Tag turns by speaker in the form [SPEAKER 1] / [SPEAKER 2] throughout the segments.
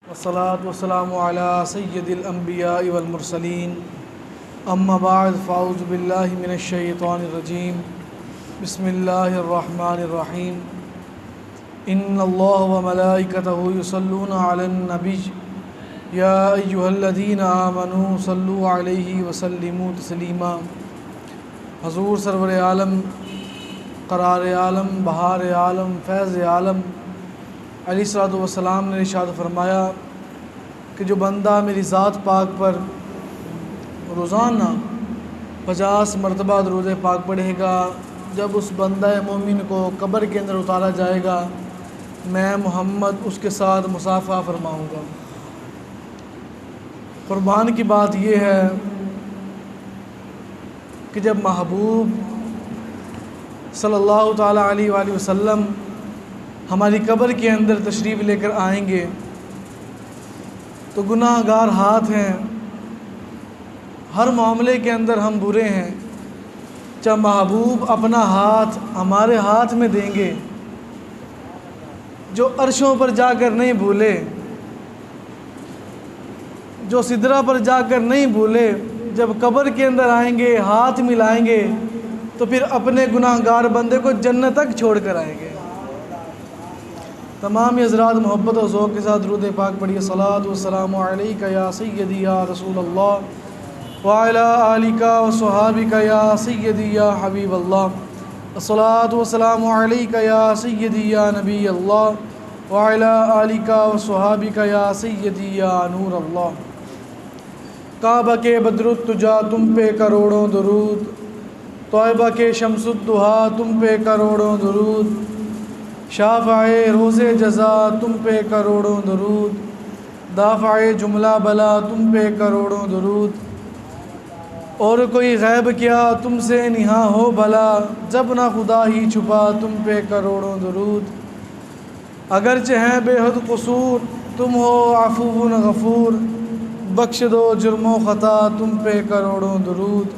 [SPEAKER 1] والصلاة والسلام على سید الانبیاء والمرسلین اما بعد فاعوذ باللہ من الشیطان الرجیم بسم اللہ الرحمن الرحیم ان اللہ وملائکتہ یصلون علی النبی یا ایہا الذین آمنوا صلوا علیہ وسلموا تسلیما۔ حضور سرور عالم، قرار عالم، بہار عالم، فیض عالم علیہ الصلوۃ والسلام نے ارشاد فرمایا کہ جو بندہ میری ذات پاک پر روزانہ 50 مرتبہ درود پاک پڑھے گا، جب اس بندہ مومن کو قبر کے اندر اتارا جائے گا میں محمد اس کے ساتھ مصافحہ فرماؤں گا۔ قربان کی بات یہ ہے کہ جب محبوب صلی اللہ تعالیٰ علیہ وآلہ وسلم ہماری قبر کے اندر تشریف لے کر آئیں گے تو گناہ گار ہاتھ ہیں، ہر معاملے کے اندر ہم برے ہیں، جب محبوب اپنا ہاتھ ہمارے ہاتھ میں دیں گے، جو عرشوں پر جا کر نہیں بھولے، جو سدرہ پر جا کر نہیں بھولے، جب قبر کے اندر آئیں گے ہاتھ ملائیں گے تو پھر اپنے گناہ گار بندے کو جنت تک چھوڑ کر آئیں گے۔ تمام حضرات محبت و ذوق کے ساتھ درود پاک پڑھیے۔ صلاۃ والسلام علیک یا سیدی یا رسول اللہ وعلی آلک و صحابک یا سیدی یا حبیب اللہ۔ الصلاۃ والسلام علیک یا سیدی یا نبی اللہ وعلی آلک و صحابک یا سیدی یا نور اللہ۔ کعبہ کے بدر التجا تم پہ کروڑوں درود، طیبہ کے شمس الضحیٰ تم پہ کروڑوں درود، شافع روز جزا تم پہ کروڑوں درود، دافع جملہ بلا تم پہ کروڑوں درود، اور کوئی غیب کیا تم سے نہاں ہو بھلا، جب نہ خدا ہی چھپا تم پہ کروڑوں درود، اگرچہ ہیں بے حد قصور تم ہو عفو غفور، بخش دو جرم و خطا تم پہ کروڑوں درود،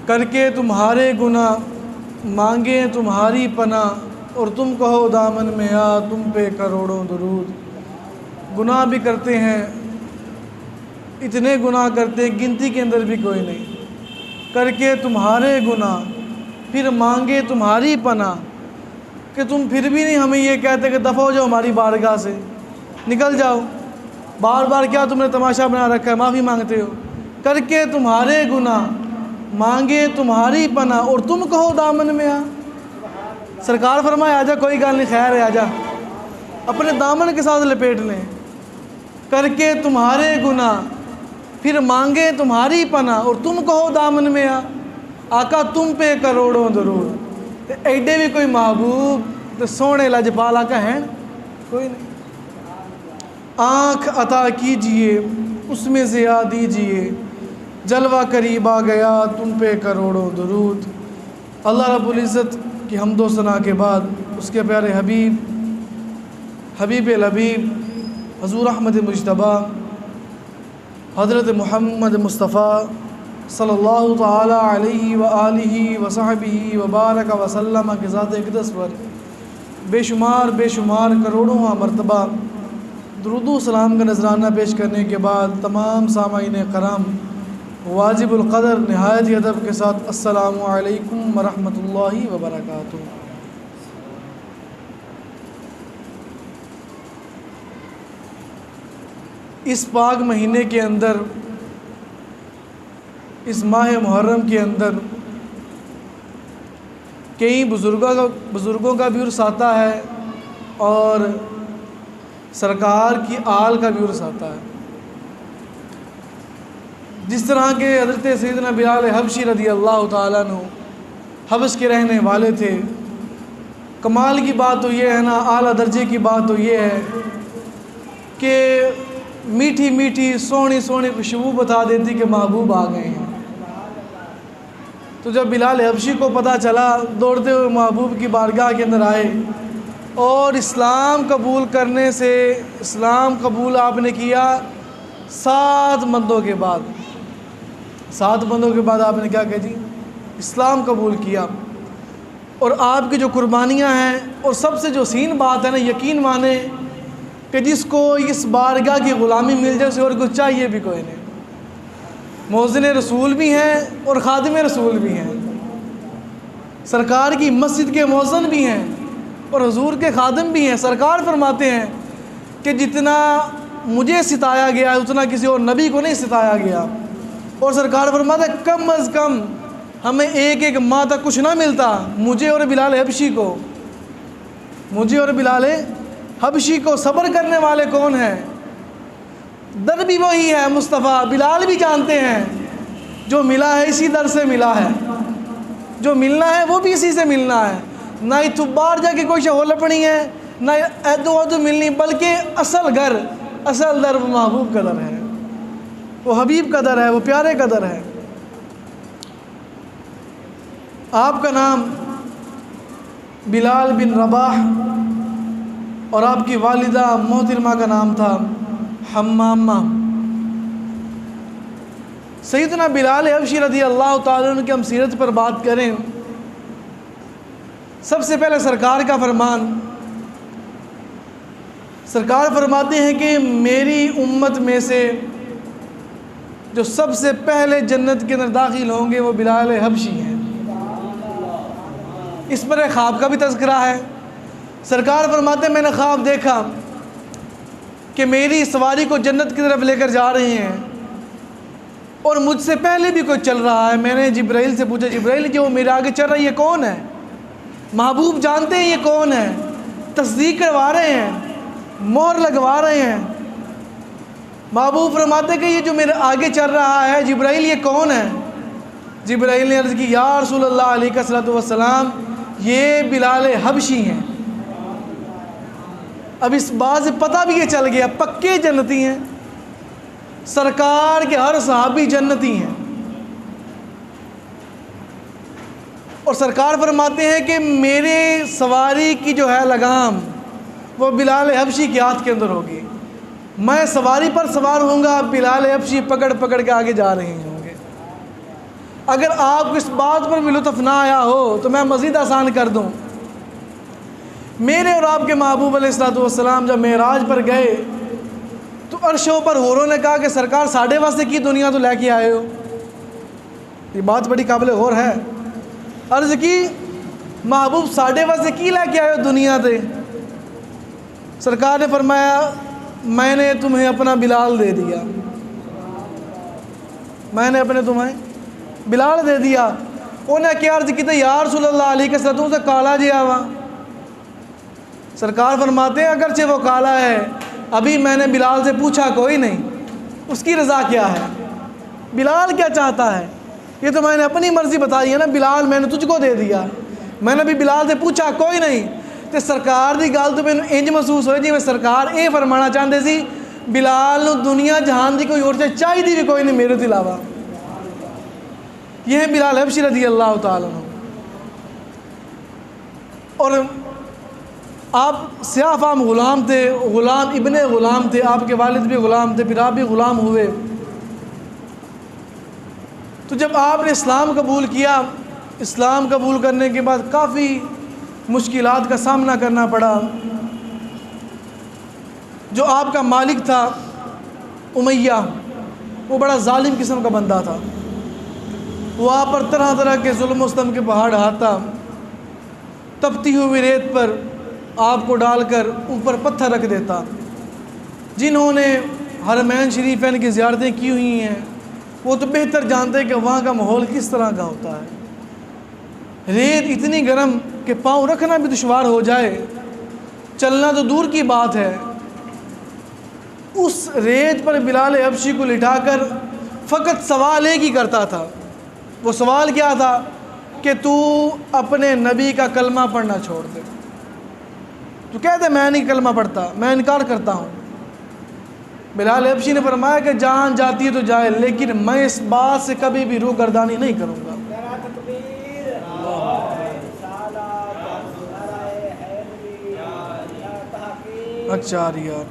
[SPEAKER 1] کر کے تمہارے گناہ مانگیں تمہاری پناہ، اور تم کہو دامن میں آ تم پہ کروڑوں درود۔ گناہ بھی کرتے ہیں، اتنے گناہ کرتے ہیں گنتی کے اندر بھی کوئی نہیں، کر کے تمہارے گناہ پھر مانگے تمہاری پناہ، کہ تم پھر بھی نہیں ہمیں یہ کہتے کہ دفع ہو جاؤ ہماری بارگاہ سے، نکل جاؤ، بار بار کیا تم نے تماشا بنا رکھا ہے، معافی مانگتے ہو، کر کے تمہارے گناہ مانگے تمہاری پناہ، اور تم کہو دامن میں آ۔ سرکار فرمائے آجا کوئی گال نہیں، خیر ہے آجا، اپنے دامن کے ساتھ لپیٹ لیں، کر کے تمہارے گناہ پھر مانگے تمہاری پناہ، اور تم کہو دامن میں آ۔ آقا تم پہ کروڑوں درود، ایڈے بھی کوئی محبوب تو سونے لجپال آقا ہیں کوئی نہیں۔ آنکھ عطا کیجئے اس میں ضیاء دیجئے، جلوہ قریب آ گیا تم پہ کروڑوں درود۔ اللہ رب العزت کی حمد و ثنا کے بعد اس کے پیارے حبیب الحبیب حضور احمد مجتبی حضرت محمد مصطفیٰ صلی اللہ تعالی علیہ وآلہ وصحبہ وبارک وسلم کے ذات اقدس پر بے شمار کروڑوں مرتبہ درود و سلام کا نذرانہ پیش کرنے کے بعد تمام سامعین کرام واجب القدر نہایت ہی ادب کے ساتھ السلام علیکم ورحمۃ اللہ وبرکاتہ۔ اس پاک مہینے کے اندر، اس ماہ محرم کے اندر کئی بزرگوں کا بھی عرس آتا ہے اور سرکار کی آل کا بھی عرس آتا ہے۔ جس طرح کے حضرت سیدنا بلال حبشی رضی اللہ تعالیٰ عنہ حبش کے رہنے والے تھے، کمال کی بات تو یہ ہے نا، اعلیٰ درجے کی بات تو یہ ہے کہ میٹھی میٹھی سونی خوشبو بتا دیتی کہ محبوب آ گئے ہیں۔ تو جب بلال حبشی کو پتہ چلا، دوڑتے ہوئے محبوب کی بارگاہ کے اندر آئے، اور اسلام قبول کرنے سے، اسلام قبول آپ نے کیا 7 بندوں کے بعد، 7 بندوں کے بعد آپ نے کیا کہ جی اسلام قبول کیا۔ اور آپ کی جو قربانیاں ہیں، اور سب سے جو حسین بات ہے نا، یقین مانے کہ جس کو اس بارگاہ کی غلامی مل جائے اسے اور کچھ چاہیے بھی کوئی نہیں۔ مؤذن رسول بھی ہیں اور خادم رسول بھی ہیں، سرکار کی مسجد کے مؤذن بھی ہیں اور حضور کے خادم بھی ہیں۔ سرکار فرماتے ہیں کہ جتنا مجھے ستایا گیا ہے اتنا کسی اور نبی کو نہیں ستایا گیا، اور سرکار فرماتے ہیں کم از کم ہمیں ایک ماہ تک کچھ نہ ملتا مجھے اور بلال حبشی کو، مجھے اور بلال حبشی کو۔ صبر کرنے والے کون ہیں؟ در بھی وہی ہے مصطفیٰ، بلال بھی جانتے ہیں جو ملا ہے اسی در سے ملا ہے، جو ملنا ہے وہ بھی اسی سے ملنا ہے۔ نہ ہی تو باہر جا کے کوئی شے ہو لپنی ہے، نہ ایدو ادو ملنی، بلکہ اصل گھر، اصل در وہ محبوب کا در ہے، وہ حبیب کا در ہے، وہ پیارے کا در ہے۔ آپ کا نام بلال بن رباح اور آپ کی والدہ محترمہ کا نام تھا حمامہ۔ سیدنا بلال حبشی رضی اللہ تعالیٰ عنہ کی ہم سیرت پر بات کریں، سب سے پہلے سرکار کا فرمان، سرکار فرماتے ہیں کہ میری امت میں سے جو سب سے پہلے جنت کے اندر داخل ہوں گے وہ بلال حبشی ہیں۔ اس پر ایک خواب کا بھی تذکرہ ہے۔ سرکار فرماتے ہیں میں نے خواب دیکھا کہ میری سواری کو جنت کی طرف لے کر جا رہے ہیں اور مجھ سے پہلے بھی کوئی چل رہا ہے۔ میں نے جبرائیل سے پوچھا جبرائیل جو میرے آگے چل رہا ہے یہ کون ہے؟ محبوب جانتے ہیں یہ کون ہے، تصدیق کروا رہے ہیں، مہر لگوا رہے ہیں۔ محبوب فرماتے ہیں کہ یہ جو میرے آگے چل رہا ہے جبرائیل یہ کون ہے؟ جبرائیل نے عرض کی یا رسول اللہ علیہ الصلوۃ والسلام یہ بلال حبشی ہیں۔ اب اس بات سے پتہ بھی یہ چل گیا پکے جنتی ہیں، سرکار کے ہر صحابی جنتی ہیں۔ اور سرکار فرماتے ہیں کہ میرے سواری کی جو ہے لگام وہ بلال حبشی کے ہاتھ کے اندر ہوگی، میں سواری پر سوار ہوں گا، بلال حبشی پکڑ پکڑ کے آگے جا رہے ہوں گے۔ اگر آپ کو اس بات پر بھی لطف نہ آیا ہو تو میں مزید آسان کر دوں، میرے اور آپ کے محبوب علیہ الصلوۃ والسلام جب معراج پر گئے تو عرشوں پر حوروں نے کہا کہ سرکار ساڑھے واسطے کی دنیا تو لے کے آئے ہو، یہ بات بڑی قابل غور ہے۔ عرض کی محبوب ساڑھے واسطے کی لے کے آئے ہو دنیا تے؟ سرکار نے فرمایا میں نے تمہیں اپنا بلال دے دیا، میں نے اپنے تمہیں بلال دے دیا۔ انہیں کیا عرض کی تھی یا رسول اللہ علیہ کے ساتھ سے کالا جی آوا۔ سرکار فرماتے ہیں اگرچہ وہ کالا ہے ابھی میں نے بلال سے پوچھا کوئی نہیں اس کی رضا کیا ہے، بلال کیا چاہتا ہے، یہ تو میں نے اپنی مرضی بتائی ہے نا، بلال میں نے تجھ کو دے دیا، میں نے بھی بلال سے پوچھا کوئی نہیں۔ تو سرکار دی گل تو میں انج محسوس ہوئی جی میں سرکار یہ فرمانا چاہتے سی بلال دنیا جہان دی کوئی اور سے چاہیے بھی کوئی نہیں میرے تو علاوہ۔ یہ ہے بلال حبشی رضی اللہ تعالیٰ عنہ۔ اور آپ سیاہ فام غلام تھے، غلام ابن غلام تھے، آپ کے والد بھی غلام تھے، پھر آپ بھی غلام ہوئے۔ تو جب آپ نے اسلام قبول کیا، اسلام قبول کرنے کے بعد کافی مشکلات کا سامنا کرنا پڑا۔ جو آپ کا مالک تھا امیہ، وہ بڑا ظالم قسم کا بندہ تھا، وہ آپ پر طرح طرح کے ظلم و ستم کے پہاڑ ڈھاتا، تپتی ہوئی ریت پر آپ کو ڈال کر اوپر پتھر رکھ دیتا۔ جنہوں نے حرمین شریفین کی زیارتیں کی ہوئی ہیں وہ تو بہتر جانتے ہیں کہ وہاں کا ماحول کس طرح کا ہوتا ہے۔ ریت اتنی گرم کہ پاؤں رکھنا بھی دشوار ہو جائے، چلنا تو دور کی بات ہے۔ اس ریت پر بلال حبشی کو لٹا کر فقط سوال ایک ہی کرتا تھا۔ وہ سوال کیا تھا کہ تو اپنے نبی کا کلمہ پڑھنا چھوڑ دے۔ تو کہتے میں نہیں کلمہ پڑھتا، میں انکار کرتا ہوں۔ بلال حبشی نے فرمایا کہ جان جاتی ہے تو جائے، لیکن میں اس بات سے کبھی بھی روگردانی نہیں کروں گا۔ اچھا یار،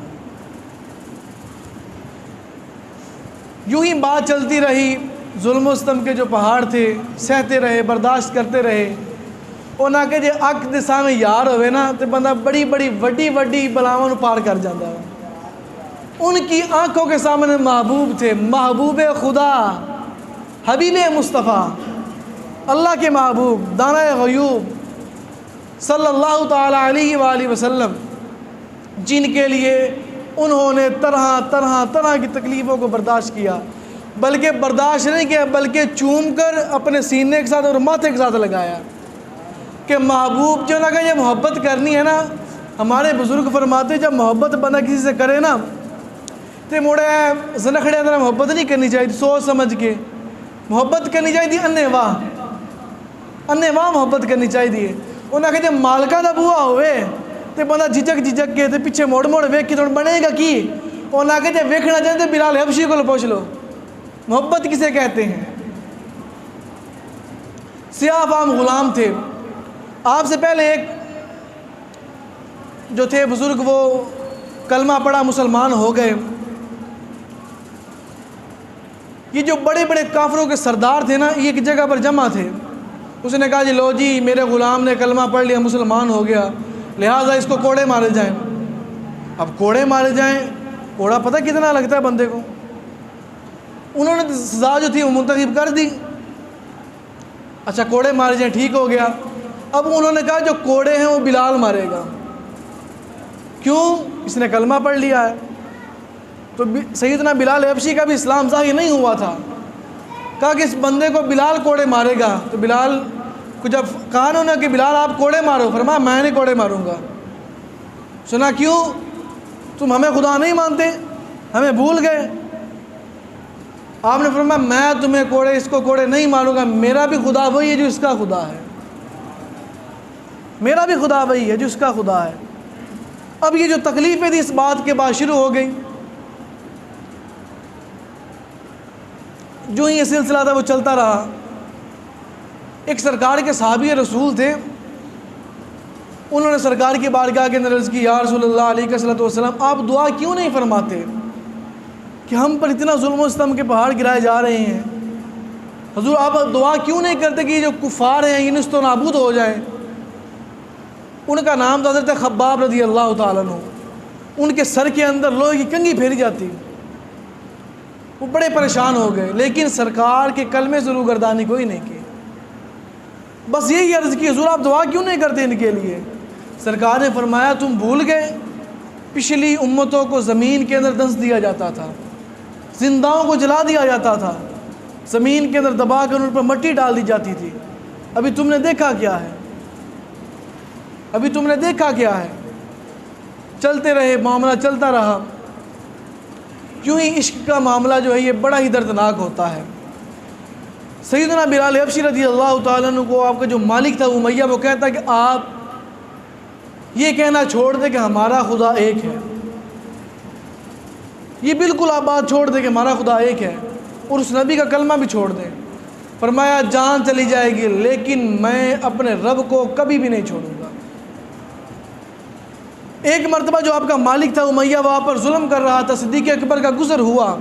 [SPEAKER 1] یوں ہی بات چلتی رہی، ظلم و ستم کے جو پہاڑ تھے سہتے رہے، برداشت کرتے رہے۔ انہاں کہ جے اک دے سامنے یار ہوئے نا تو بندہ بڑی بڑی وڈی وڈی بلاواں نو پار کر جاتا ہے۔ ان کی آنکھوں کے سامنے محبوب تھے، محبوب خدا، حبیب مصطفیٰ، اللہ کے محبوب، دانۂ غیوب صلی اللہ تعالیٰ علیہ وآلہ وسلم، جن کے لیے انہوں نے طرح کی تکلیفوں کو برداشت کیا، بلکہ برداشت نہیں کیا بلکہ چوم کر اپنے سینے کے ساتھ اور ماتھے کے ساتھ لگایا کہ محبوب جو نہ کہ یہ محبت کرنی ہے نا، ہمارے بزرگ فرماتے جب محبت بندہ کسی سے کرے نا تو موڑے زنخڑے اندر محبت نہیں کرنی چاہیے، سوچ سمجھ کے محبت کرنی چاہیے، اننے واہ محبت کرنی چاہیے۔ انہاں کہ جب مالکہ دا بوا ہوئے تو بندہ جھجک کے تے پیچھے موڑ ویک کے بنے گا کی؟ انہاں کہ جب ویکھنا چاہتے بلال حبشی کو پوچھ لو محبت کسے کہتے ہیں۔ سیاہ فام غلام تھے، آپ سے پہلے ایک جو تھے بزرگ وہ کلمہ پڑھا مسلمان ہو گئے۔ یہ جو بڑے بڑے کافروں کے سردار تھے نا یہ ایک جگہ پر جمع تھے، اس نے کہا جی لو جی میرے غلام نے کلمہ پڑھ لیا مسلمان ہو گیا، لہٰذا اس کو کوڑے مارے جائیں۔ اب کوڑے مارے جائیں، کوڑا پتہ کتنا لگتا ہے بندے کو، انہوں نے سزا جو تھی وہ منتخب کر دی، اچھا کوڑے مارے جائیں، ٹھیک ہو گیا۔ اب انہوں نے کہا جو کوڑے ہیں وہ بلال مارے گا، کیوں؟ اس نے کلمہ پڑھ لیا ہے۔ تو سیدنا بلال حبشی کا بھی اسلام ظاہر نہیں ہوا تھا، کہا کہ اس بندے کو بلال کوڑے مارے گا۔ تو بلال کو جب کہا انہوں نے کہ بلال آپ کوڑے مارو، فرمایا میں نہیں کوڑے ماروں گا۔ سنا کیوں؟ تم ہمیں خدا نہیں مانتے، ہمیں بھول گئے؟ آپ نے فرمایا میں تمہیں کوڑے اس کو کوڑے نہیں ماروں گا، میرا بھی خدا وہی ہے جو اس کا خدا ہے، میرا بھی خدا وہی ہے جو اس کا خدا ہے۔ اب یہ جو تکلیفیں تھی اس بات کے بعد شروع ہو گئی، جو ہی یہ سلسلہ تھا وہ چلتا رہا۔ ایک سرکار کے صحابی رسول تھے، انہوں نے سرکار کی بارگاہ کے اندر عرض کی یا رسول اللہ علیہ وسلم آپ دعا کیوں نہیں فرماتے کہ ہم پر اتنا ظلم و ستم کے پہاڑ گرائے جا رہے ہیں، حضور آپ دعا کیوں نہیں کرتے کہ یہ جو کفار ہیں یہ نست و نابود ہو جائیں۔ ان کا نام تھا حضرت خباب رضی اللہ تعالیٰ عنہ، ان کے سر کے اندر لوہے کی کنگھی پھیری جاتی، وہ بڑے پریشان ہو گئے، لیکن سرکار کے کلمے سے روگردانی کوئی نہیں کی، بس یہی عرض کی حضور آپ دعا کیوں نہیں کرتے ان کے لیے؟ سرکار نے فرمایا تم بھول گئے پچھلی امتوں کو زمین کے اندر دنس دیا جاتا تھا، زنداؤں کو جلا دیا جاتا تھا، زمین کے اندر دبا کر ان پر مٹی ڈال دی جاتی تھی، ابھی تم نے دیکھا کیا ہے؟ ابھی تم نے دیکھا کیا ہے؟ چلتے رہے، معاملہ چلتا رہا۔ کیوں ہی عشق کا معاملہ جو ہے یہ بڑا ہی دردناک ہوتا ہے۔ سیدنا بلال حبشی رضی اللہ تعالیٰ عنہ کو آپ کا جو مالک تھا امیہ وہ کہتا کہ آپ یہ کہنا چھوڑ دیں کہ ہمارا خدا ایک ہے، یہ بالکل آپ بات چھوڑ دیں کہ ہمارا خدا ایک ہے، اور اس نبی کا کلمہ بھی چھوڑ دیں۔ فرمایا جان چلی جائے گی لیکن میں اپنے رب کو کبھی بھی نہیں چھوڑوں گا۔ ایک مرتبہ جو آپ کا مالک تھا امیہ وہاں پر ظلم کر رہا تھا، صدیق اکبر کا گزر ہوا۔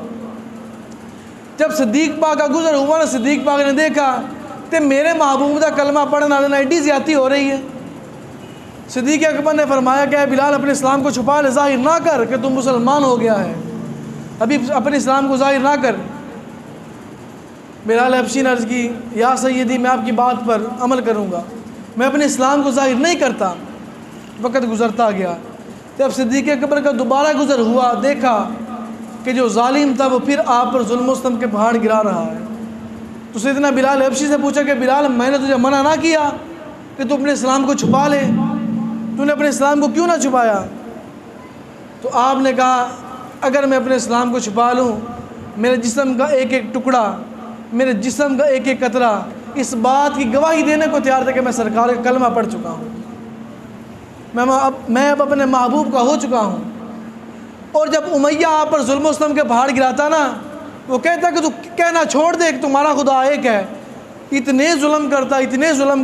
[SPEAKER 1] جب صدیق پاک کا گزر ہوا نا، صدیق پاک نے دیکھا کہ میرے محبوب کا کلمہ پڑھنا لینا ایڈی زیادتی ہو رہی ہے۔ صدیق اکبر نے فرمایا کہ اے بلال اپنے اسلام کو چھپا لے، ظاہر نہ کر کہ تم مسلمان ہو گیا ہے، ابھی اپنے اسلام کو ظاہر نہ کر۔ بلال حبشی نے عرض کی یا سیدی میں آپ کی بات پر عمل کروں گا، میں اپنے اسلام کو ظاہر نہیں کرتا۔ وقت گزرتا گیا، جب صدیق اکبر کا دوبارہ گزر ہوا، دیکھا کہ جو ظالم تھا وہ پھر آپ پر ظلم و ستم کے پہاڑ گرا رہا ہے، تو سیدنا بلال حبشی سے پوچھا کہ بلال میں نے تجھے منع نہ کیا کہ تو اپنے اسلام کو چھپا لے، تو نے اپنے اسلام کو کیوں نہ چھپایا؟ تو آپ نے کہا اگر میں اپنے اسلام کو چھپا لوں، میرے جسم کا ایک ایک ٹکڑا، میرے جسم کا ایک ایک قطرہ اس بات کی گواہی دینے کو تیار تھا کہ میں سرکار کا کلمہ پڑھ چکا ہوں، میں اب اپنے محبوب کا ہو چکا ہوں۔ اور جب امیہ آپ پر ظلم و ستم کے پہاڑ گراتا نا، وہ کہتا کہ تو کہنا چھوڑ دے کہ تمہارا خدا ایک ہے، اتنے ظلم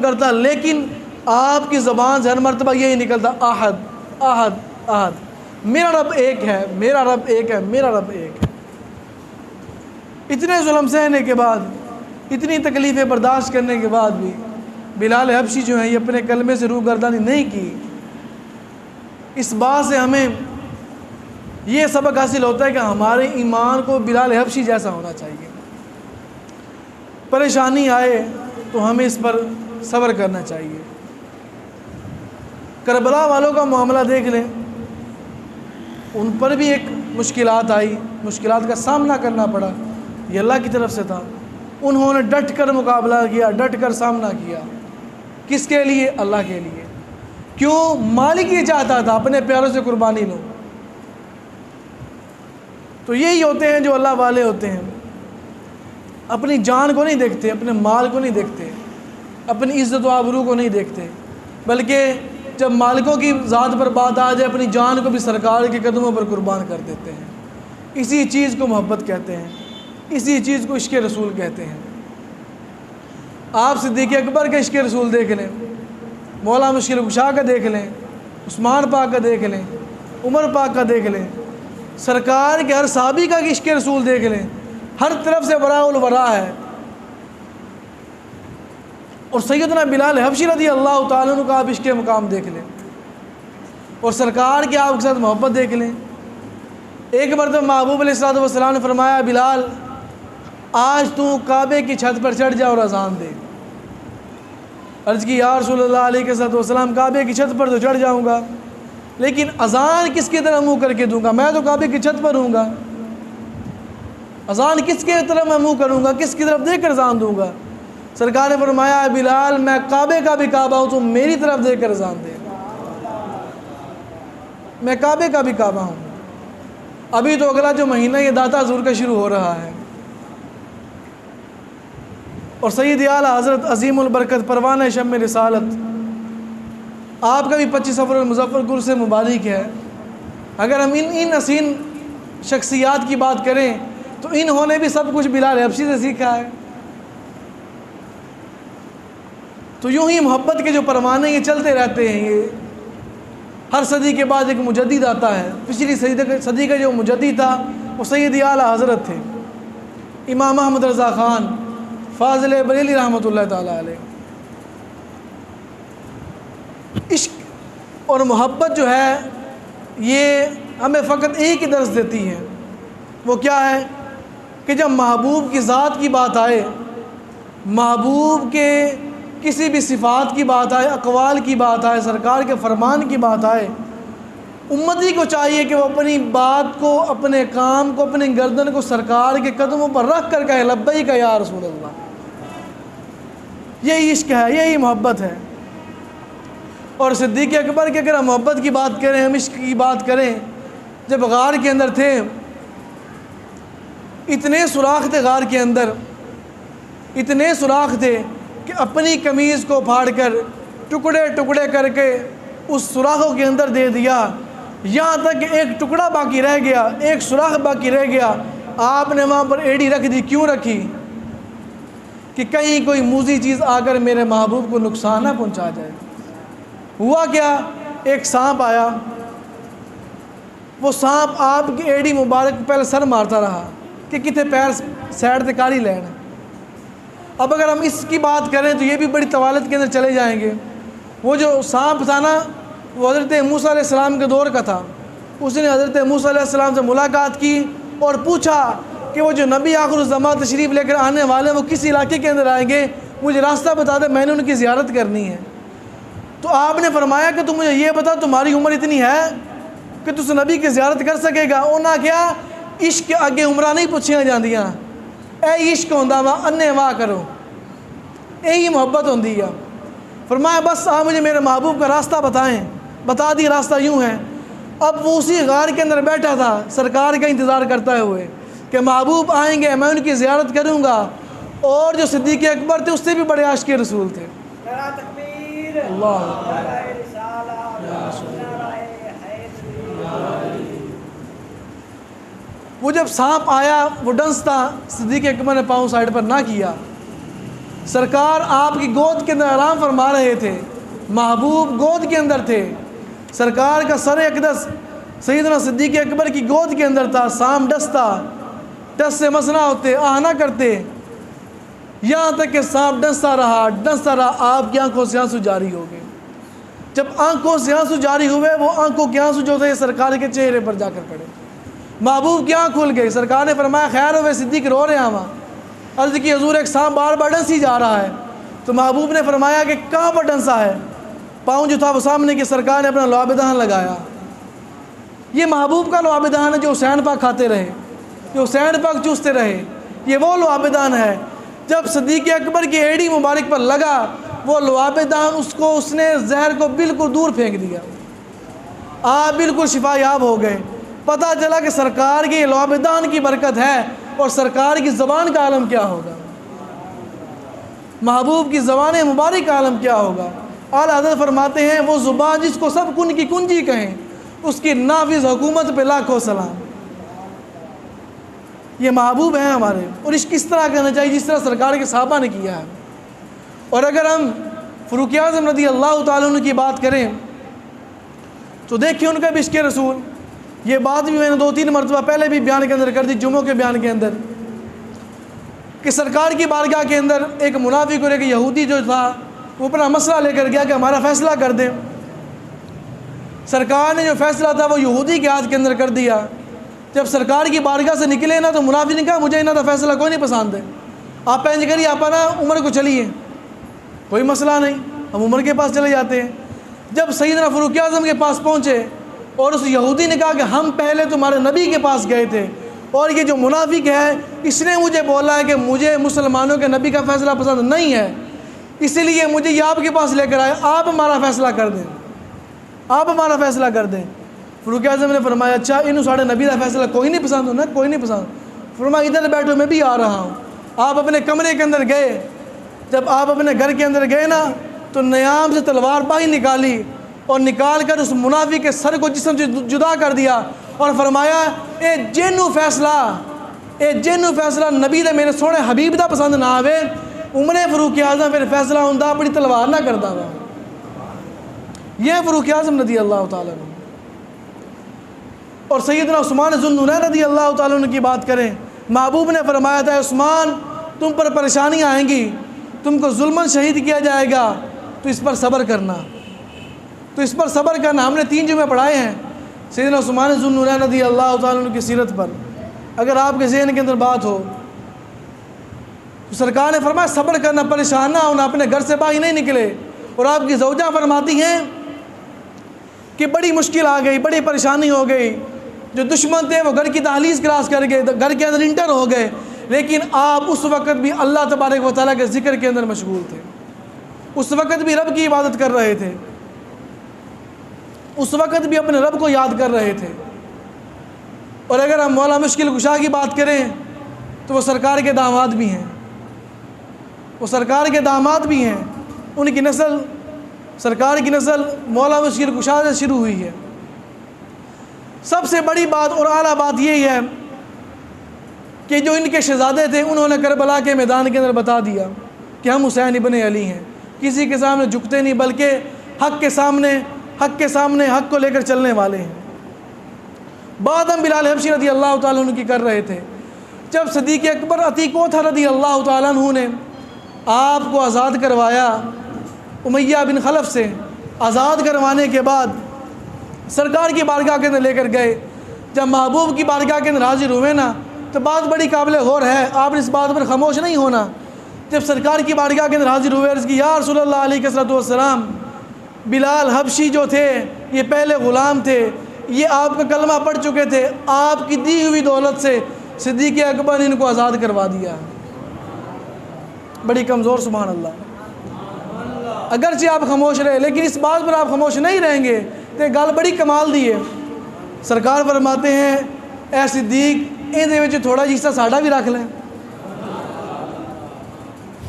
[SPEAKER 1] کرتا، لیکن آپ کی زبان سے ہر مرتبہ یہی نکلتا احد احد احد، میرا رب ایک ہے، میرا رب ایک ہے، میرا رب ایک ہے۔ اتنے ظلم سہنے کے بعد، اتنی تکلیفیں برداشت کرنے کے بعد بھی بلال حبشی جو ہیں یہ اپنے کلمے سے روگردانی نہیں کی۔ اس بات سے ہمیں یہ سبق حاصل ہوتا ہے کہ ہمارے ایمان کو بلال حبشی جیسا ہونا چاہیے۔ پریشانی آئے تو ہمیں اس پر صبر کرنا چاہیے۔ کربلا والوں کا معاملہ دیکھ لیں، ان پر بھی ایک مشکلات آئی، مشکلات کا سامنا کرنا پڑا، یہ اللہ کی طرف سے تھا۔ انہوں نے ڈٹ کر مقابلہ کیا، ڈٹ کر سامنا کیا۔ کس کے لیے؟ اللہ کے لیے۔ کیوں؟ مالک یہ چاہتا تھا اپنے پیاروں سے قربانی لو۔ تو یہی ہوتے ہیں جو اللہ والے ہوتے ہیں، اپنی جان کو نہیں دیکھتے، اپنے مال کو نہیں دیکھتے، اپنی عزت و آبرو کو نہیں دیکھتے، بلکہ جب مالکوں کی ذات پر بات آ جائے اپنی جان کو بھی سرکار کے قدموں پر قربان کر دیتے ہیں۔ اسی چیز کو محبت کہتے ہیں، اسی چیز کو عشق رسول کہتے ہیں۔ آپ صدیق اکبر کے عشق رسول دیکھ لیں، مولا مشکل کشا کا دیکھ لیں، عثمان پاک کا دیکھ لیں، عمر پاک کا دیکھ لیں، سرکار کے ہر صحابی کا عشق رسول دیکھ لیں، ہر طرف سے وراء الورا ہے۔ اور سیدنا بلال حبشی رضی اللہ تعالیٰ عنہ کا آپ عشق مقام دیکھ لیں، اور سرکار کے آپ کے ساتھ محبت دیکھ لیں۔ ایک مرتبہ محبوب علیہ السلام نے فرمایا، بلال آج تو کعبے کی چھت پر چڑھ جا اور اذان دے۔ عرض کی یا رسول اللہ علیہ السلام، کعبے کی چھت پر تو چڑھ جاؤں گا، لیکن اذان کس کی طرف منہ کر کے دوں گا؟ میں تو کعبے کی چھت پر ہوں گا، اذان کس کے طرف میں منہ کروں گا؟ کس کی طرف دیکھ کر اذان دوں گا؟ سرکار نے فرمایا، بلال میں کعبے کا بھی کعبہ ہوں، تو میری طرف دیکھ کر اذان دے۔ میں کعبے کا بھی کعبہ ہوں۔ ابھی تو اگلا جو مہینہ یہ داتا حضور کا شروع ہو رہا ہے، اور سید اعلیٰ حضرت عظیم البرکت پروانہ شمع رسالت آپ کا بھی 25 صفر المظفر گل سے مبارک ہے۔ اگر ہم ان حسین شخصیات کی بات کریں تو انہوں نے بھی سب کچھ بلال حبشی سے سیکھا ہے۔ تو یوں ہی محبت کے جو پروانے یہ چلتے رہتے ہیں، یہ ہر صدی کے بعد ایک مجدد آتا ہے۔ پچھلی صدی کا جو مجدد تھا وہ سید اعلیٰ حضرت تھے، امام احمد رضا خان فاضل بریلی رحمۃ اللہ تعالیٰ علیہ۔ عشق اور محبت جو ہے یہ ہمیں فقط ایک ہی درس دیتی ہے، وہ کیا ہے کہ جب محبوب کی ذات کی بات آئے، محبوب کے کسی بھی صفات کی بات آئے، اقوال کی بات آئے، سرکار کے فرمان کی بات آئے، امتی کو چاہیے کہ وہ اپنی بات کو، اپنے کام کو، اپنی گردن کو سرکار کے قدموں پر رکھ کر کہے لبیک یا رسول اللہ۔ یہی عشق ہے، یہی محبت ہے۔ اور صدیق اکبر کے اگر ہم محبت کی بات کریں، ہم عشق کی بات کریں، جب غار کے اندر تھے، اتنے سوراخ تھے غار کے اندر، اتنے سوراخ تھے کہ اپنی قمیض کو پھاڑ کر ٹکڑے ٹکڑے کر کے اس سوراخوں کے اندر دے دیا، یہاں تک کہ ایک ٹکڑا باقی رہ گیا، ایک سوراخ باقی رہ گیا۔ آپ نے وہاں پر ایڑی رکھ دی۔ کیوں رکھی؟ کہ کہیں کوئی موذی چیز آ کر میرے محبوب کو نقصان نہ پہنچا جائے۔ ہوا کیا؟ ایک سانپ آیا، وہ سانپ آپ کی ایڑی مبارک پہلے سر مارتا رہا کہ کتے پیر سیڈ تے کاری لین۔ اب اگر ہم اس کی بات کریں تو یہ بھی بڑی طوالت کے اندر چلے جائیں گے۔ وہ جو سانپ تھا نا، وہ حضرت موسیٰ علیہ السلام کے دور کا تھا۔ اس نے حضرت موسیٰ علیہ السلام سے ملاقات کی اور پوچھا کہ وہ جو نبی آخر الزمان تشریف لے کر آنے والے وہ کس علاقے کے اندر آئیں گے، مجھے راستہ بتا دے، میں نے ان کی زیارت کرنی ہے۔ تو آپ نے فرمایا کہ تم مجھے یہ بتا تمہاری عمر اتنی ہے کہ تُس نبی کی زیارت کر سکے گا؟ انہاں کیا عشق اگے عمرہ نہیں پوچھیاں جاندیاں، اے عشق ہوندا وا انے واہ کرو، یہی محبت ہوندی ہے۔ فرمایا بس آپ مجھے میرے محبوب کا راستہ بتائیں۔ بتا دی راستہ یوں ہے۔ اب وہ اسی غار کے اندر بیٹھا تھا سرکار کا انتظار کرتا ہوئے کہ محبوب آئیں گے، میں ان کی زیارت کروں گا۔ اور جو صدیق اکبر تھے اس سے بھی بڑے عاشق رسول تھے۔ اللہ وہ جب سانپ آیا، وہ ڈنس تھا، صدیق اکبر نے پاؤں سائڈ پر نہ کیا۔ سرکار آپ کی گود کے اندر آرام فرما رہے تھے، محبوب گود کے اندر تھے، سرکار کا سر اقدس سیدنا صدیق اکبر کی گود کے اندر تھا۔ سانپ ڈس تھا، ڈس سے مسنا ہوتے، آہ نہ کرتے، یہاں تک کہ سانپ ڈستا رہا آپ کی آنکھوں سے آنسو جاری ہو گئے۔ جب آنکھوں سے آنسو جاری ہوئے، وہ آنکھوں کے آنسو جو تھے سرکار کے چہرے پر جا کر پڑے۔ محبوب کی آنکھ کھل گئی۔ سرکار نے فرمایا خیر ہوئے صدیق رو رہے ہیں وہاں۔ عرض کی حضور ایک سانپ بار بار ڈنسی جا رہا ہے۔ تو محبوب نے فرمایا کہ کہاں پر ڈنسا ہے؟ پاؤں جو تھا وہ سامنے کی، سرکار نے اپنا لعاب دہن لگایا۔ یہ محبوب کا لعاب دہن ہے جو حسین پاک کھاتے رہے، جو حسین پاک چوستے رہے۔ یہ وہ لعاب دہن ہے جب صدیق اکبر کی ایڑی مبارک پر لگا، وہ لعاب دہن اس نے زہر کو بالکل دور پھینک دیا۔ آپ بالکل شفا یاب ہو گئے۔ پتہ چلا کہ سرکار کی لعاب دہن کی برکت ہے، اور سرکار کی زبان کا عالم کیا ہوگا، محبوب کی زبان مبارک کا عالم کیا ہوگا۔ اعلیٰ حضرت فرماتے ہیں وہ زبان جس کو سب کن کی کنجی کہیں، اس کی نافذ حکومت پہ لاکھوں سلام۔ یہ محبوب ہیں ہمارے، اور عشق کس طرح کرنا چاہیے جس طرح سرکار کے صحابہ نے کیا ہے۔ اور اگر ہم فاروق اعظم رضی اللہ تعالیٰ عنہ کی بات کریں تو دیکھیں ان کا بھی عشق رسول۔ یہ بات بھی میں نے 2-3 مرتبہ پہلے بھی بیان کے اندر کر دی، جمعوں کے بیان کے اندر، کہ سرکار کی بارگاہ کے اندر ایک منافق اور ایک یہودی جو تھا وہ اپنا مسئلہ لے کر گیا کہ ہمارا فیصلہ کر دیں۔ سرکار نے جو فیصلہ تھا وہ یہودی کے ہاتھ کے اندر کر دیا۔ جب سرکار کی بارگاہ سے نکلے نا تو منافق نے کہا مجھے انہوں کا فیصلہ کوئی نہیں پسند ہے، آپ پینج کریے، آپ نا عمر کو چلیے، کوئی مسئلہ نہیں، ہم عمر کے پاس چلے جاتے ہیں۔ جب سیدنا فاروق اعظم کے پاس پہنچے اور اس یہودی نے کہا کہ ہم پہلے تمہارے نبی کے پاس گئے تھے، اور یہ جو منافق ہے اس نے مجھے بولا ہے کہ مجھے مسلمانوں کے نبی کا فیصلہ پسند نہیں ہے، اس لیے مجھے یہ آپ کے پاس لے کر آئے، آپ ہمارا فیصلہ کر دیں، آپ ہمارا فیصلہ کر دیں۔ فاروق اعظم نے فرمایا اچھا انہوں ساڑھے نبی کا فیصلہ کوئی نہیں پسند ہونا، کوئی نہیں پسند۔ فرمایا ادھر بیٹھو میں بھی آ رہا ہوں۔ آپ اپنے کمرے کے اندر گئے۔ جب آپ اپنے گھر کے اندر گئے نا تو نیام سے تلوار باہی نکالی اور نکال کر اس منافق کے سر کو جسم سے جدا کر دیا، اور فرمایا اے جنو فیصلہ نبی دے میرے سونے حبیب دا پسند نہ آوے، عمر فاروق اعظم پھر فیصلہ ہوں اپنی تلوار نہ کرتا ہوا۔ یہ فاروق اعظم رضی اللہ تعالیٰ عنہ۔ اور سیدنا عثمان ذو النورین رضی اللہ تعالیٰ عنہ کی بات کریں، محبوب نے فرمایا تھا عثمان تم پر پریشانی آئیں گی، تم کو ظلماً شہید کیا جائے گا، تو اس پر صبر کرنا، تو اس پر صبر کرنا۔ ہم نے 3 جمعے پڑھائے ہیں سیدنا عثمان ذو النورین رضی اللہ تعالیٰ عنہ کی سیرت پر۔ اگر آپ کے ذہن کے اندر بات ہو تو سرکار نے فرمایا صبر کرنا، پریشان نہ ہونا، اپنے گھر سے باہر نہیں نکلے۔ اور آپ کی زوجہ فرماتی ہیں کہ بڑی مشکل آ گئی، بڑی پریشانی ہو گئی، جو دشمن تھے وہ گھر کی دہلیز کراس کر گئے، گھر کے اندر انٹر ہو گئے، لیکن آپ اس وقت بھی اللہ تبارک و تعالیٰ کے ذکر کے اندر مشغول تھے، اس وقت بھی رب کی عبادت کر رہے تھے، اس وقت بھی اپنے رب کو یاد کر رہے تھے۔ اور اگر ہم مولا مشکل کشا کی بات کریں تو وہ سرکار کے داماد بھی ہیں، وہ سرکار کے داماد بھی ہیں، ان کی نسل، سرکار کی نسل مولا مشکل کشا سے شروع ہوئی ہے۔ سب سے بڑی بات اور اعلیٰ بات یہی ہے کہ جو ان کے شہزادے تھے انہوں نے کربلا کے میدان کے اندر بتا دیا کہ ہم حسین ابن علی ہیں، کسی کے سامنے جھکتے نہیں، بلکہ حق کے سامنے حق کو لے کر چلنے والے ہیں۔ بات ہم بلال حبشی رضی اللہ تعالیٰ عنہ کی کر رہے تھے۔ جب صدیق اکبر عتیق رضی اللہ تعالیٰ عنہ نے آپ کو آزاد کروایا امیہ بن خلف سے، آزاد کروانے کے بعد سرکار کی بارگاہ کے اندر لے کر گئے۔ جب محبوب کی بارگاہ کے اندر حاضر ہوئے نا تو بات بڑی قابل غور ہے، آپ نے اس بات پر خاموش نہیں ہونا۔ جب سرکار کی بارگاہ کے اندر حاضر ہوئے عرض کی یا رسول اللہ علیہ الصلوۃ والسلام، بلال حبشی جو تھے یہ پہلے غلام تھے، یہ آپ کا کلمہ پڑھ چکے تھے، آپ کی دی ہوئی دولت سے صدیق اکبر نے ان کو آزاد کروا دیا۔ بڑی کمزور، سبحان اللہ۔ اگرچہ آپ خاموش رہے لیکن اس بات پر آپ خاموش نہیں رہیں گے تو گل بڑی کمال دی ہے۔ سرکار فرماتے ہیں اے صدیق یہ وچ تھوڑا جیسا ساڈا بھی رکھ لیں،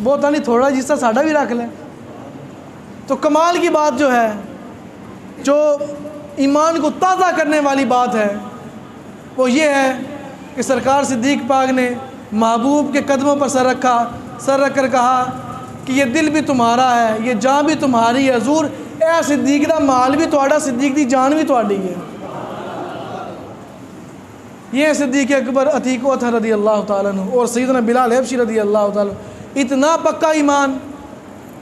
[SPEAKER 1] بہت نہیں تھوڑا جیسا ساڈا بھی رکھ لیں۔ تو کمال کی بات جو ہے، جو ایمان کو تازہ کرنے والی بات ہے، وہ یہ ہے کہ سرکار صدیق پاک نے محبوب کے قدموں پر سر رکھ کر کہا کہ یہ دل بھی تمہارا ہے، یہ جان بھی تمہاری ہے، حضور اے صدیق دا مال بھی تہاڈا، صدیق دی جان بھی تہاڈی ہے۔ یہ صدیق اکبر عتیق رضی اللہ تعالیٰ عنہ اور سیدنا بلال حبشی رضی اللہ تعالیٰ عنہ، اتنا پکا ایمان،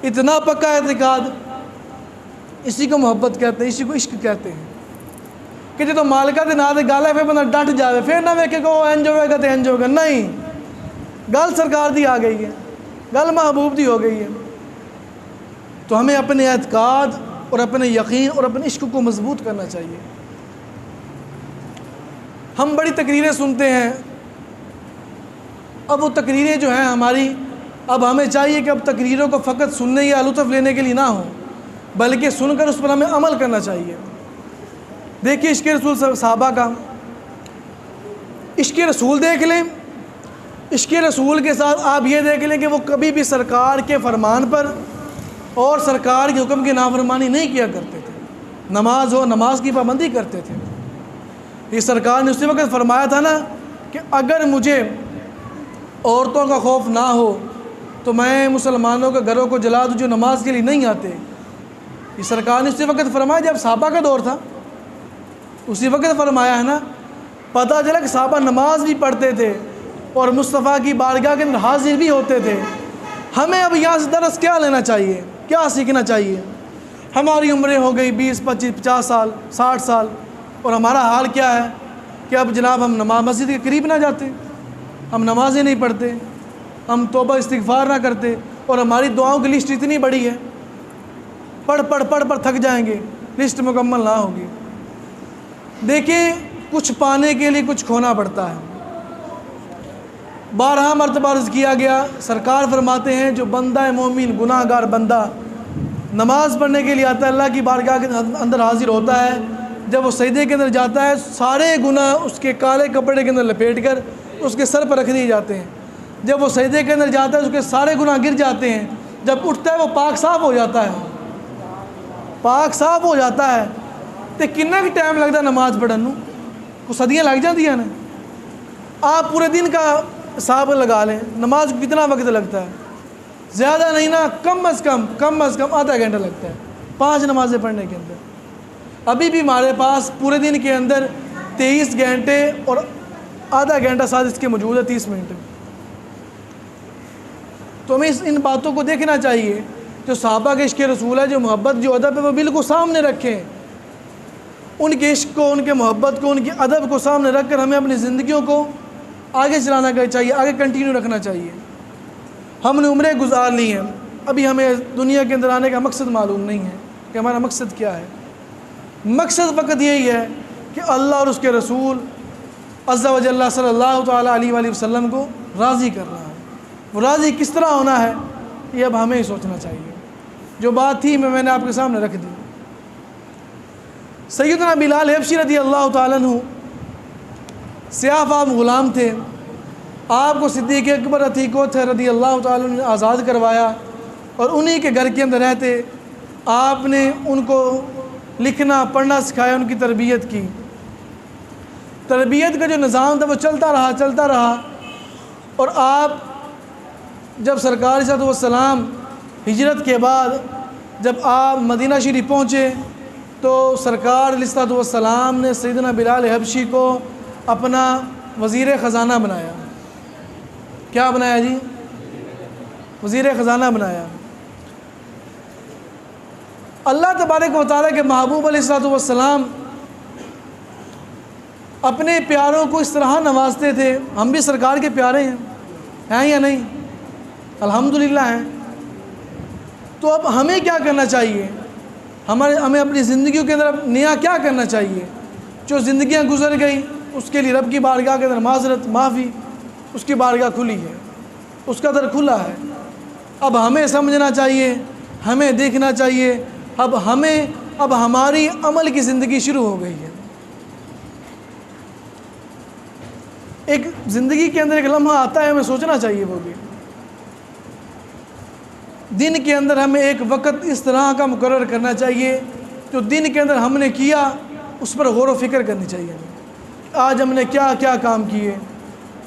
[SPEAKER 1] اتنا پکا اعتقاد، اسی کو محبت کہتے ہیں، اسی کو عشق کہتے ہیں کہ جو مالکہ دے نا دے گالا پھر بندہ ڈٹ جاوے، پھر نہ ویکھے کہ انج ہوئے گا تو انج ہوگا، نہیں، گل سرکار دی آ گئی ہے، گل محبوب دی ہو گئی ہے۔ تو ہمیں اپنے اعتقاد اور اپنے یقین اور اپنے عشق کو مضبوط کرنا چاہیے۔ ہم بڑی تقریریں سنتے ہیں، اب وہ تقریریں جو ہیں ہماری، اب ہمیں چاہیے کہ اب تقریروں کو فقط سننے یا لطف لینے کے لیے نہ ہوں، بلکہ سن کر اس پر ہمیں عمل کرنا چاہیے۔ دیکھیے عشق رسول صحابہ کا، عشق رسول دیکھ لیں، عشق رسول کے ساتھ آپ یہ دیکھ لیں کہ وہ کبھی بھی سرکار کے فرمان پر اور سرکار کے حکم کی نافرمانی نہیں کیا کرتے تھے۔ نماز ہو، نماز کی پابندی کرتے تھے۔ یہ سرکار نے اسی وقت فرمایا تھا نا کہ اگر مجھے عورتوں کا خوف نہ ہو تو میں مسلمانوں کے گھروں کو جلا دوں جو نماز کے لیے نہیں آتے۔ یہ سرکار نے اسی وقت فرمایا جب صحابہ کا دور تھا، اسی وقت فرمایا ہے نا۔ پتہ چلا کہ صحابہ نماز بھی پڑھتے تھے اور مصطفیٰ کی بارگاہ کے اندر حاضر بھی ہوتے تھے۔ ہمیں اب یہاں سے درس کیا لینا چاہیے، کیا سیکھنا چاہیے؟ ہماری عمریں ہو گئی 20 25 50 سال 60 سال، اور ہمارا حال کیا ہے کہ اب جناب ہم نماز مسجد کے قریب نہ جاتے، ہم نمازیں نہیں پڑھتے، ہم توبہ استغفار نہ کرتے، اور ہماری دعاؤں کی لسٹ اتنی بڑی ہے، پڑھ پڑھ تھک جائیں گے، لسٹ مکمل نہ ہوگی۔ دیکھیں کچھ پانے کے لیے کچھ کھونا پڑتا ہے۔ بارہا مرتبہ عرض کیا گیا، سرکار فرماتے ہیں جو بندہ مومن گناہ گار بندہ نماز پڑھنے کے لیے آتا ہے، اللہ کی بارگاہ کے اندر حاضر ہوتا ہے، جب وہ سجدے کے اندر جاتا ہے سارے گناہ اس کے کالے کپڑے کے اندر لپیٹ کر اس کے سر پر رکھ دیے جاتے ہیں۔ جب وہ سجدے کے اندر جاتا ہے اس کے سارے گناہ گر جاتے ہیں، جب اٹھتا ہے وہ پاک صاف ہو جاتا ہے، پاک صاف ہو جاتا ہے۔ تو کنا بھی ٹائم لگتا ہے نماز پڑھن نوں؟ کچھ صدیاں لگ جاتی ہیں نا۔ آپ پورے دن کا حساب لگا لیں، نماز کو کتنا وقت لگتا ہے؟ زیادہ نہیں نا، کم از کم آدھا گھنٹہ لگتا ہے 5 نمازیں پڑھنے کے اندر۔ ابھی بھی ہمارے پاس پورے دن کے اندر 23 گھنٹے اور آدھا گھنٹہ ساتھ اس کے موجود ہے 30 منٹ۔ تو ہمیں ان باتوں کو دیکھنا چاہیے، جو صحابہ کے عشق رسول ہے، جو محبت جو ادب ہے وہ بالکل سامنے رکھیں، ان کے عشق کو، ان کے محبت کو، ان کے ادب کو سامنے رکھ کر ہمیں اپنی زندگیوں کو آگے چلانا چاہیے، آگے کنٹینیو رکھنا چاہیے۔ ہم نے عمریں گزار لی ہیں، ابھی ہمیں دنیا کے اندر آنے کا مقصد معلوم نہیں ہے کہ ہمارا مقصد کیا ہے۔ مقصد فقط یہی ہے کہ اللہ اور اس کے رسول عز و جل صلی اللہ تعالیٰ علیہ وآلہ وسلم کو راضی کرنا ہے۔ وہ راضی کس طرح ہونا ہے یہ اب ہمیں ہی سوچنا چاہیے۔ جو بات تھی میں نے آپ کے سامنے رکھ دی۔ سیدنا بلال حبشی رضی اللہ تعالیٰ عنہ سیاہ فام غلام تھے، آپ کو صدیق اکبر عتیق رضی اللہ تعالیٰ عنہ نے آزاد کروایا، اور انہی کے گھر کے اندر رہتے آپ نے ان کو لکھنا پڑھنا سکھایا، ان کی تربیت کی۔ تربیت کا جو نظام تھا وہ چلتا رہا، اور آپ جب سرکار صلی اللہ علیہ وسلم ہجرت کے بعد جب آپ مدینہ شریف پہنچے تو سرکار علیہ الصلوۃ والسلام نے سیدنا بلال حبشی کو اپنا وزیر خزانہ بنایا۔ کیا بنایا جی؟ وزیر خزانہ بنایا۔ اللہ تبارک و تعالیٰ کے محبوب علیہ الصلوۃ والسلام اپنے پیاروں کو اس طرح نوازتے تھے۔ ہم بھی سرکار کے پیارے ہیں یا نہیں؟ الحمدللہ ہیں۔ تو اب ہمیں کیا کرنا چاہیے؟ ہمیں اپنی زندگیوں کے اندر نیا کیا کرنا چاہیے؟ جو زندگیاں گزر گئی اس کے لیے رب کی بارگاہ کے اندر معذرت معافی، اس کی بارگاہ کھلی ہے، اس کا در کھلا ہے۔ اب ہمیں سمجھنا چاہیے، ہمیں دیکھنا چاہیے، اب ہماری عمل کی زندگی شروع ہو گئی ہے۔ ایک زندگی کے اندر ایک لمحہ آتا ہے، ہمیں سوچنا چاہیے وہ بھی۔ دن کے اندر ہمیں ایک وقت اس طرح کا مقرر کرنا چاہیے جو دن کے اندر ہم نے کیا اس پر غور و فکر کرنی چاہیے۔ آج ہم نے کیا کیا کام کیے۔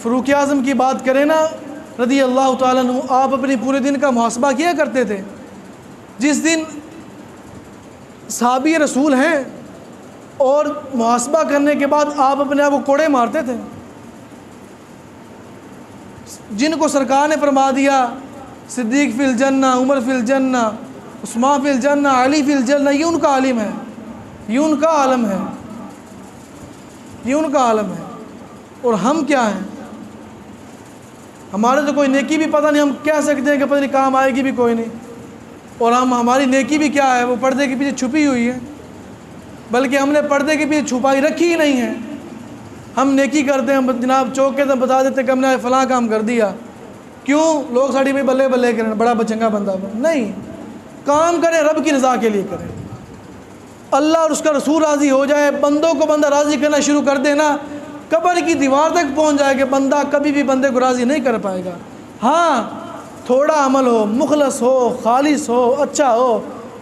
[SPEAKER 1] فاروق اعظم کی بات کریں نا رضی اللہ تعالیٰ عنہ، آپ اپنی پورے دن کا محاسبہ کیا کرتے تھے۔ جس دن صحابی رسول ہیں اور محاسبہ کرنے کے بعد آپ اپنے آپ کو کوڑے مارتے تھے، جن کو سرکار نے فرما دیا صدیق فی الجنہ، عمر فی الجنہ، عثمان فی الجنہ، علی فی الجنہ، یہ ان کا عالم ہے، یہ ان کا عالم ہے، یہ ان کا عالم ہے۔ اور ہم کیا ہیں؟ ہمارے تو کوئی نیکی بھی پتہ نہیں، ہم کہہ سکتے ہیں کہ پتہ نہیں کام آئے گی بھی کوئی نہیں، اور ہماری نیکی بھی کیا ہے، وہ پردے کے پیچھے چھپی ہوئی ہے، بلکہ ہم نے پردے کے پیچھے چھپائی رکھی ہی نہیں ہے۔ ہم نیکی کرتے ہیں، جناب چوک کے تو بتا دیتے کہ ہم نے فلاں کام کر دیا، کیوں؟ لوگ ساڑی میں بلے بلے کریں، بڑا بچنگا بندہ نہیں، کام کریں رب کی رضا کے لیے کریں، اللہ اور اس کا رسول راضی ہو جائے، بندوں کو بندہ راضی کرنا شروع کر دے نا، قبر کی دیوار تک پہنچ جائے کہ بندہ کبھی بھی بندے کو راضی نہیں کر پائے گا۔ ہاں تھوڑا عمل ہو، مخلص ہو، خالص ہو، اچھا ہو،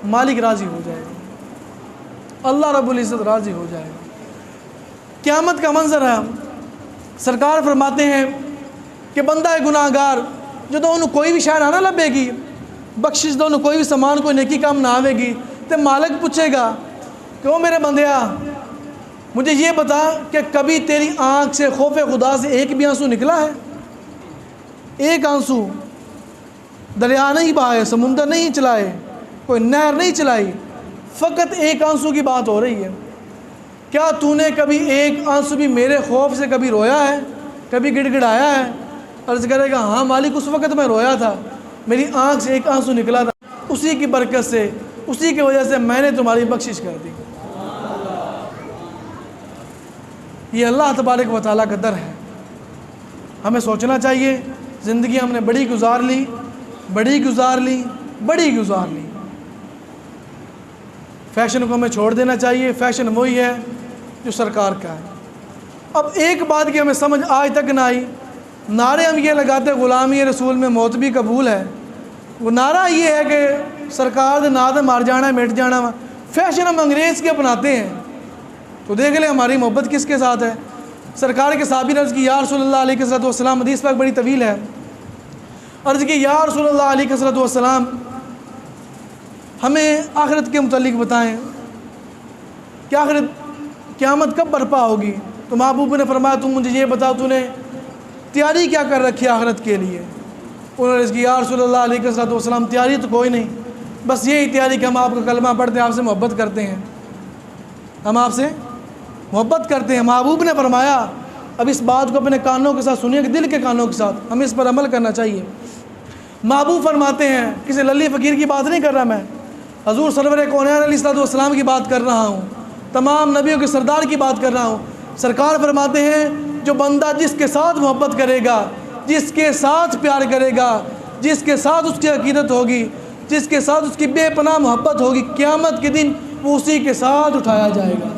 [SPEAKER 1] مالک راضی ہو جائے گا، اللہ رب العزت راضی ہو جائے گا۔ قیامت کا منظر ہے، سرکار فرماتے ہیں کہ بندہ گناہ گار جو تو انہوں کوئی بھی شاید نہ لبے گی، بخشش دو انہوں کوئی بھی سامان کوئی نیکی کام نہ آوے گی، تو مالک پوچھے گا کہ وہ میرے بندیا مجھے یہ بتا کہ کبھی تیری آنکھ سے خوف خدا سے ایک بھی آنسو نکلا ہے؟ ایک آنسو، دریا نہیں بہائے، سمندر نہیں چلائے، کوئی نہر نہیں چلائی، فقط ایک آنسو کی بات ہو رہی ہے۔ کیا تو نے کبھی ایک آنسو بھی میرے خوف سے کبھی رویا ہے، کبھی گڑ گڑایا ہے؟ عرض کرے گا ہاں مالک اس وقت میں رویا تھا، میری آنکھ سے ایک آنسو نکلا تھا، اسی کی برکت سے، اسی کی وجہ سے میں نے تمہاری بخشش کر دی۔ یہ اللہ تبارک و تعالیٰ کا در ہے۔ ہمیں سوچنا چاہیے، زندگی ہم نے بڑی گزار لی، بڑی گزار لی، بڑی گزار لی، فیشن کو ہمیں چھوڑ دینا چاہیے۔ فیشن وہی ہے جو سرکار کا ہے۔ اب ایک بات کی ہمیں سمجھ آج تک نہ آئی، نعرے ہم یہ لگاتے غلامی رسول میں موت بھی قبول ہے، وہ نعرہ یہ ہے کہ سرکار دے ناد مار جانا مٹ جانا، فیشن ہم انگریز کے اپناتے ہیں۔ تو دیکھ لیں ہماری محبت کس کے ساتھ ہے۔ سرکار کے صحابی نے عرض کی یا رسول اللہ علیہ السلام، حدیث پاک بڑی طویل ہے، عرض کی یا رسول اللہ علیہ السلام ہمیں آخرت کے متعلق بتائیں کہ آخرت قیامت کب برپا ہوگی؟ تو محبوب نے فرمایا تم مجھے یہ بتا تو نے تیاری کیا کر رکھی ہے آخرت کے لیے؟ انہوں نے عرض کی یا رسول اللہ علیہ السلام تیاری تو کوئی نہیں، بس یہی تیاری کہ ہم آپ کا کلمہ پڑھتے ہیں، آپ سے محبت کرتے ہیں، ہم آپ سے محبت کرتے ہیں۔ محبوب نے فرمایا اب اس بات کو اپنے کانوں کے ساتھ سنیے کہ دل کے کانوں کے ساتھ ہمیں اس پر عمل کرنا چاہیے۔ محبوب فرماتے ہیں، کسی للی فقیر کی بات نہیں کر رہا میں، حضور سرور کونین علیہ السلام کی بات کر رہا ہوں، تمام نبیوں کے سردار کی بات کر رہا ہوں۔ سرکار فرماتے ہیں جو بندہ جس کے ساتھ محبت کرے گا، جس کے ساتھ پیار کرے گا، جس کے ساتھ اس کی عقیدت ہوگی، جس کے ساتھ اس کی بے پناہ محبت ہوگی، قیامت کے دن وہ اسی کے ساتھ اٹھایا جائے گا۔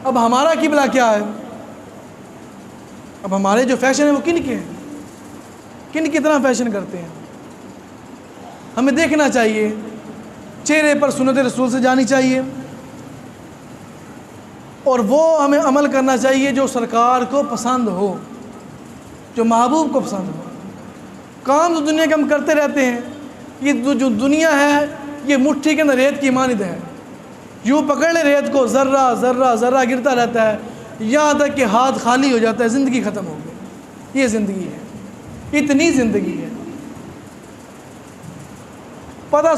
[SPEAKER 1] اب ہمارا قبلہ کیا ہے؟ اب ہمارے جو فیشن ہیں وہ کن کے ہیں؟ کن کی طرح فیشن کرتے ہیں؟ ہمیں دیکھنا چاہیے، چہرے پر سنت رسول سے جانی چاہیے، اور وہ ہمیں عمل کرنا چاہیے جو سرکار کو پسند ہو، جو محبوب کو پسند ہو۔ کام تو دنیا کے ہم کرتے رہتے ہیں، یہ جو دنیا ہے یہ مٹھی کے اندر ریت کی مانند ہے، یوں پکڑ لے ریت کو، ذرہ ذرہ ذرہ گرتا رہتا ہے یہاں تک کہ ہاتھ خالی ہو جاتا ہے، زندگی ختم ہو گئی۔ یہ زندگی ہے، اتنی زندگی ہے۔ پتہ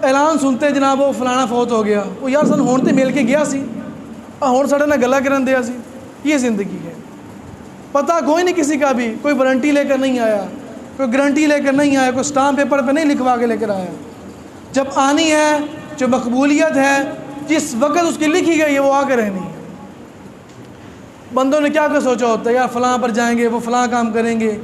[SPEAKER 1] اعلان سنتے جناب وہ فلانا فوت ہو گیا، وہ یار سن ہون تے مل کے گیا سی، ہون ساڑے نہ گلا کرن دیا سی۔ یہ زندگی ہے، پتہ کوئی نہیں کسی کا بھی، کوئی وارنٹی لے کر نہیں آیا، کوئی گارنٹی لے کر نہیں آیا، کوئی سٹامپ پیپر پہ نہیں لکھوا کے لے کر آیا۔ جب آنی ہے، جو مقبولیت ہے، جس وقت اس کی لکھی گئی ہے وہ آ کے رہنی ہے۔ بندوں نے کیا کر سوچا ہوتا ہے، یار فلاں پر جائیں گے، وہ فلاں کام کریں گے،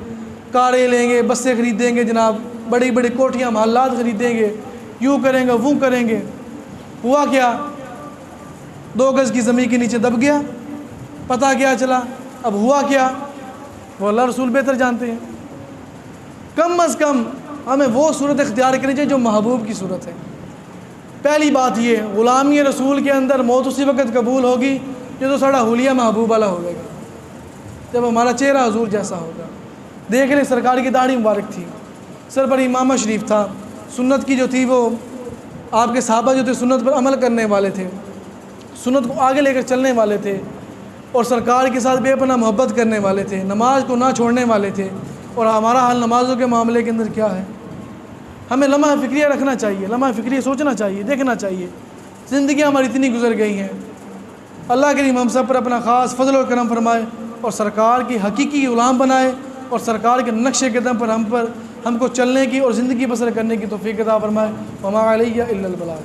[SPEAKER 1] کاریں لیں گے، بسیں خریدیں گے، جناب بڑی بڑی کوٹھیاں محلات خریدیں گے، یوں کریں گے وہ کریں گے۔ ہوا کیا؟ 2 گز کی زمین کے نیچے دب گیا، پتہ کیا چلا؟ اب ہوا کیا وہ اللہ رسول بہتر جانتے ہیں۔ کم از کم ہمیں وہ صورت اختیار کرنی چاہیے جو محبوب کی صورت ہے۔ پہلی بات یہ، غلامی رسول کے اندر موت اسی وقت قبول ہوگی جو تو ساڑا حلیہ محبوب والا ہوگا، جب ہمارا چہرہ حضور جیسا ہوگا۔ دیکھ لیں سرکار کی داڑھی مبارک تھی، سر پر امامہ شریف تھا، سنت کی جو تھی وہ آپ کے صحابہ جو تھے سنت پر عمل کرنے والے تھے، سنت کو آگے لے کر چلنے والے تھے، اور سرکار کے ساتھ بے پناہ محبت کرنے والے تھے، نماز کو نہ چھوڑنے والے تھے، اور ہمارا حال نمازوں کے معاملے کے اندر کیا ہے؟ ہمیں لمحہ فکریہ رکھنا چاہیے، لمحہ فکریہ سوچنا چاہیے، دیکھنا چاہیے زندگیاں ہماری اتنی گزر گئی ہیں۔ اللہ کریم ہم سب پر اپنا خاص فضل و کرم فرمائے اور سرکار کی حقیقی غلام بنائے، اور سرکار کے نقش قدم پر ہم کو چلنے کی اور زندگی بسر کرنے کی توفیق عطا فرمائے۔ وما علیہ الا البلاغ۔